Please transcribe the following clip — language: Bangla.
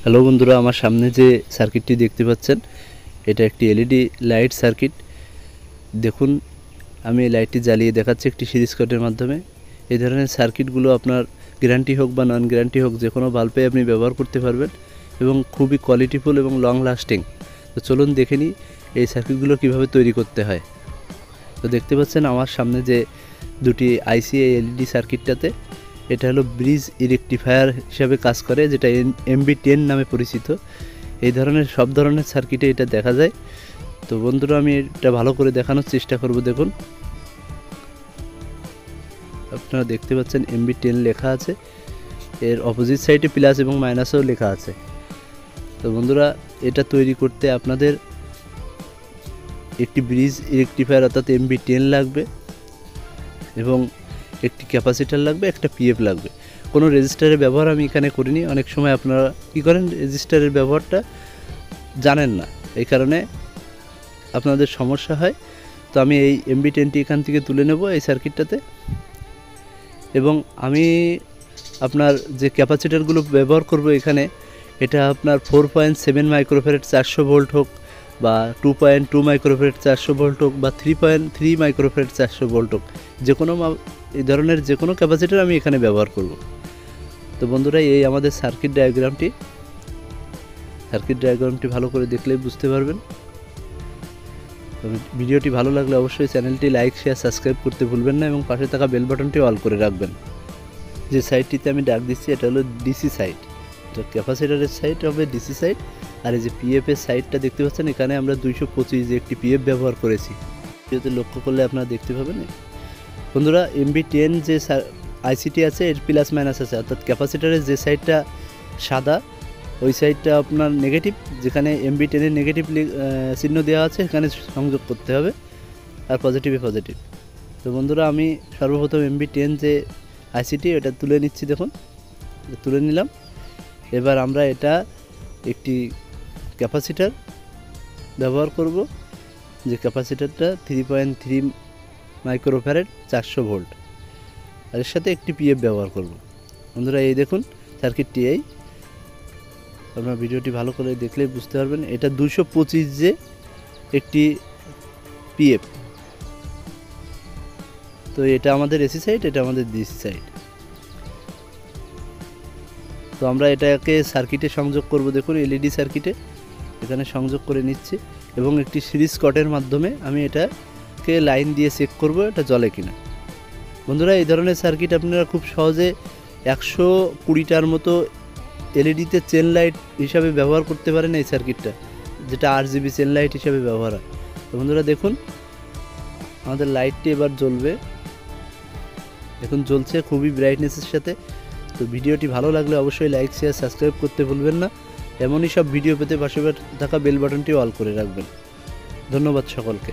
হ্যালো বন্ধুরা, আমার সামনে যে সার্কিটটি দেখতে পাচ্ছেন এটা একটি এলইডি লাইট সার্কিট। দেখুন, আমি এই লাইটটি জ্বালিয়ে দেখাচ্ছি একটি সিরিজ কাটের মাধ্যমে। এই ধরনের সার্কিটগুলো আপনার গ্যারান্টি হোক বা নন গ্যারান্টি হোক, যে কোনো বাল্বে আপনি ব্যবহার করতে পারবেন এবং খুবই কোয়ালিটিফুল এবং লং লাস্টিং। তো চলুন দেখে নিই এই সার্কিটগুলো কীভাবে তৈরি করতে হয়। তো দেখতে পাচ্ছেন আমার সামনে যে দুটি আইসি এলইডি সার্কিটটাতে, এটা হলো ব্রিজ রেকটিফায়ার হিসাবে কাজ করে, যেটা MB10 নামে পরিচিত। এই ধরনের সব ধরনের সার্কিটে এটা দেখা যায়। তো বন্ধুরা, আমি এটা ভালো করে দেখানোর চেষ্টা করব। দেখুন, আপনারা দেখতে পাচ্ছেন MB10 লেখা আছে, এর অপোজিট সাইডে প্লাস এবং মাইনাসও লেখা আছে। তো বন্ধুরা, এটা তৈরি করতে আপনাদের একটি ব্রিজ রেকটিফায়ার অর্থাৎ MB10 লাগবে এবং একটি ক্যাপাসিটার লাগবে, একটা পিএফ লাগবে। কোনো রেজিস্টারের ব্যবহার আমি এখানে করিনি। অনেক সময় আপনারা কী করেন, রেজিস্টারের ব্যবহারটা জানেন না, এই কারণে আপনাদের সমস্যা হয়। তো আমি এই MB10টি এখান থেকে তুলে নেব এই সার্কিটটাতে, এবং আমি আপনার যে ক্যাপাসিটারগুলো ব্যবহার করব এখানে, এটা আপনার 4.7 মাইক্রোফ্যারাড 400 ভোল্ট হোক, বা 2.2 মাইক্রোফ্যারাড 400 ভোল্ট হোক, বা 3.3 মাইক্রোফ্যারাড 400 ভোল্ট হোক, যে কোনো এই ধরনের যে কোনো ক্যাপাসিটার আমি এখানে ব্যবহার করব। তো বন্ধুরা, এই আমাদের সার্কিট ডায়াগ্রামটি ভালো করে দেখলেই বুঝতে পারবেন। তো ভিডিওটি ভালো লাগলে অবশ্যই চ্যানেলটি লাইক, শেয়ার, সাবস্ক্রাইব করতে ভুলবেন না এবং পাশে থাকা বেল বাটনটি অল করে রাখবেন। যে সাইডটিতে আমি ডাক দিচ্ছি এটা হলো ডিসি সাইড। তো ক্যাপাসিটারের সাইড হবে ডিসি সাইড, আর এই যে পিএফের সাইডটা দেখতে পাচ্ছেন, এখানে আমরা 225 যে একটি পিএফ ব্যবহার করেছি। ভিডিওতে লক্ষ্য করলে আপনারা দেখতে পাবেন। বন্ধুরা, MB10 যে আইসিটি আছে এর প্লাস মাইনাস আছে, অর্থাৎ ক্যাপাসিটারের যে সাইডটা সাদা ওই সাইডটা আপনার নেগেটিভ, যেখানে MB10 এর নেগেটিভ চিহ্ন দেওয়া আছে এখানে সংযোগ করতে হবে, আর পজিটিভে পজিটিভ। তো বন্ধুরা, আমি সর্বপ্রথম MB10 যে আইসিটি এটা তুলে নিচ্ছি। দেখুন, তুলে নিলাম। এবার আমরা এটা একটি ক্যাপাসিটার ব্যবহার করব, যে ক্যাপাসিটারটা 3.3 মাইক্রোফ্যারাড 400 ভোল্ট, আর এর সাথে একটি পিএফ ব্যবহার করব। বন্ধুরা, এই দেখুন সার্কিটটি। এই আপনারা ভিডিওটি ভালো করে দেখলেই বুঝতে পারবেন, এটা 225 যে একটি পিএফ। তো এটা আমাদের এসি সাইড, এটা আমাদের ডিসি সাইড। তো আমরা এটাকে সার্কিটে সংযোগ করব। দেখুন, এলইডি সার্কিটে এখানে সংযোগ করে নিচ্ছি, এবং একটি সিরিজ কটের মাধ্যমে আমি এটাকে লাইন দিয়ে চেক করব এটা জ্বলে কিনা। বন্ধুরা, এই ধরনের সার্কিট আপনারা খুব সহজে 120টার মতো এলইডিতে চেন লাইট হিসাবে ব্যবহার করতে পারেন। এই সার্কিটটা, যেটা RGB চেন লাইট হিসাবে ব্যবহার হয়। তো বন্ধুরা দেখুন, আমাদের লাইটটি এবার জ্বলবে। এখন জ্বলছে খুবই ব্রাইটনেসের সাথে। তো ভিডিওটি ভালো লাগলে অবশ্যই লাইক, শেয়ার, সাবস্ক্রাইব করতে ভুলবেন না। এমনই সব ভিডিও পেতে পাশে থাকা বেল বাটনটি অল করে রাখবেন। ধন্যবাদ সকলকে।